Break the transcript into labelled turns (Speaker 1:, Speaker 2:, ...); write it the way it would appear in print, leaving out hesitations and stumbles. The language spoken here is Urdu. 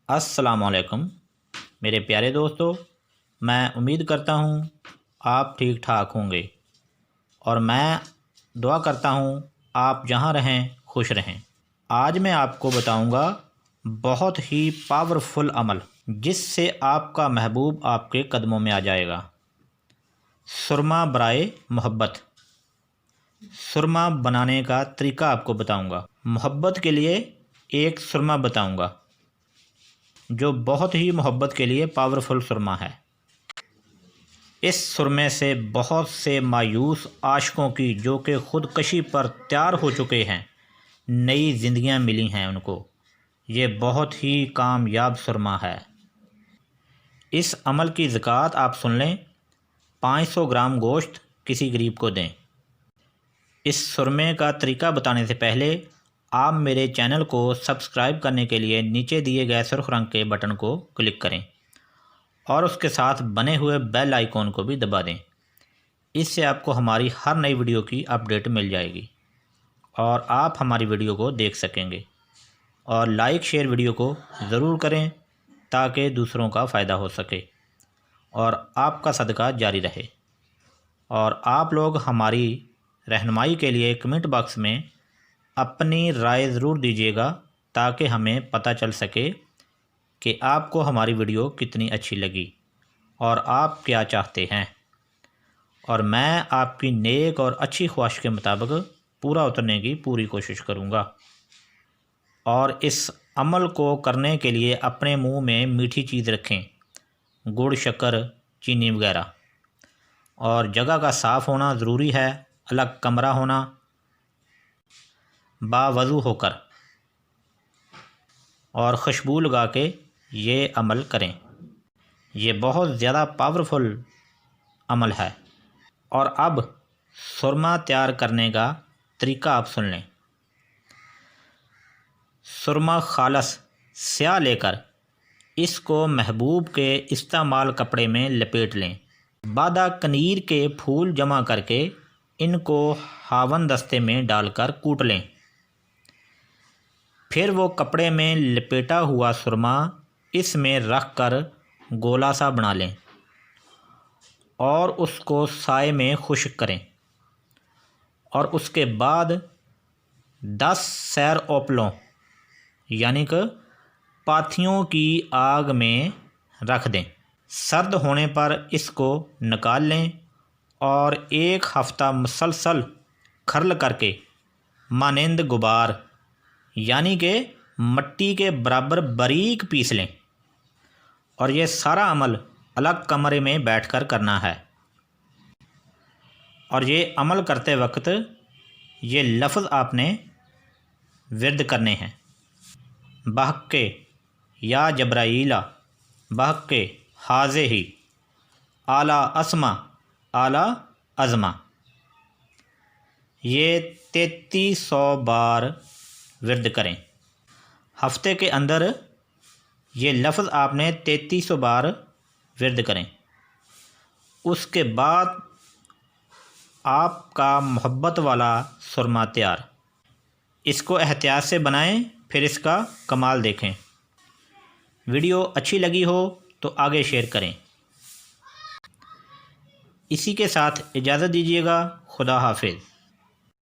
Speaker 1: السلام علیکم میرے پیارے دوستو، میں امید کرتا ہوں آپ ٹھیک ٹھاک ہوں گے اور میں دعا کرتا ہوں آپ جہاں رہیں خوش رہیں۔ آج میں آپ کو بتاؤں گا بہت ہی پاورفل عمل جس سے آپ کا محبوب آپ کے قدموں میں آ جائے گا۔ سرما برائے محبت۔ سرما بنانے کا طریقہ آپ کو بتاؤں گا۔ محبت کے لیے ایک سرما بتاؤں گا جو بہت ہی محبت کے لیے پاورفل سرما ہے۔ اس سرمے سے بہت سے مایوس عاشقوں کی جو کہ خودکشی پر تیار ہو چکے ہیں، نئی زندگیاں ملی ہیں ان کو۔ یہ بہت ہی کامیاب سرما ہے۔ اس عمل کی زکوٰۃ آپ سن لیں، 500 گرام گوشت کسی غریب کو دیں۔ اس سرمے کا طریقہ بتانے سے پہلے آپ میرے چینل کو سبسکرائب کرنے کے لیے نیچے دیے گئے سرخ رنگ کے بٹن کو کلک کریں اور اس کے ساتھ بنے ہوئے بیل آئیکن کو بھی دبا دیں۔ اس سے آپ کو ہماری ہر نئی ویڈیو کی اپڈیٹ مل جائے گی اور آپ ہماری ویڈیو کو دیکھ سکیں گے۔ اور لائک شیئر ویڈیو کو ضرور کریں تاکہ دوسروں کا فائدہ ہو سکے اور آپ کا صدقہ جاری رہے۔ اور آپ لوگ ہماری رہنمائی کے لیے کمنٹ باکس میں اپنی رائے ضرور دیجیے گا تاکہ ہمیں پتہ چل سکے کہ آپ کو ہماری ویڈیو کتنی اچھی لگی اور آپ کیا چاہتے ہیں، اور میں آپ کی نیک اور اچھی خواہش کے مطابق پورا اترنے کی پوری کوشش کروں گا۔ اور اس عمل کو کرنے کے لیے اپنے منہ میں میٹھی چیز رکھیں، گڑ، شکر، چینی وغیرہ، اور جگہ کا صاف ہونا ضروری ہے، الگ کمرہ ہونا، باوضو ہو کر، اور خوشبو لگا کے یہ عمل کریں۔ یہ بہت زیادہ پاورفل عمل ہے۔ اور اب سرما تیار کرنے کا طریقہ آپ سن لیں۔ سرما خالص سیاہ لے کر اس کو محبوب کے استعمال کپڑے میں لپیٹ لیں۔ بادہ کنیر کے پھول جمع کر کے ان کو ہاون دستے میں ڈال کر کوٹ لیں۔ پھر وہ کپڑے میں لپیٹا ہوا سرما اس میں رکھ کر گولا سا بنا لیں اور اس کو سائے میں خشک کریں، اور اس کے بعد 10 سیر اوپلوں یعنی کہ پاتھیوں کی آگ میں رکھ دیں۔ سرد ہونے پر اس کو نکال لیں اور 1 ہفتہ مسلسل کھرل کر کے مانند غبار یعنی کہ مٹی کے برابر باریک پیس لیں۔ اور یہ سارا عمل الگ کمرے میں بیٹھ کر کرنا ہے۔ اور یہ عمل کرتے وقت یہ لفظ آپ نے ورد کرنے ہیں: بحق یا جبرائیلا، بحق حاضے ہی، اعلیٰ اسما، اعلیٰ عظما۔ یہ 3300 بار ورد کریں۔ ہفتے کے اندر یہ لفظ آپ نے 3300 بار ورد کریں۔ اس کے بعد آپ کا محبت والا سرما تیار۔ اس کو احتیاط سے بنائیں، پھر اس کا کمال دیکھیں۔ ویڈیو اچھی لگی ہو تو آگے شیئر کریں۔ اسی کے ساتھ اجازت دیجیے گا۔ خدا حافظ۔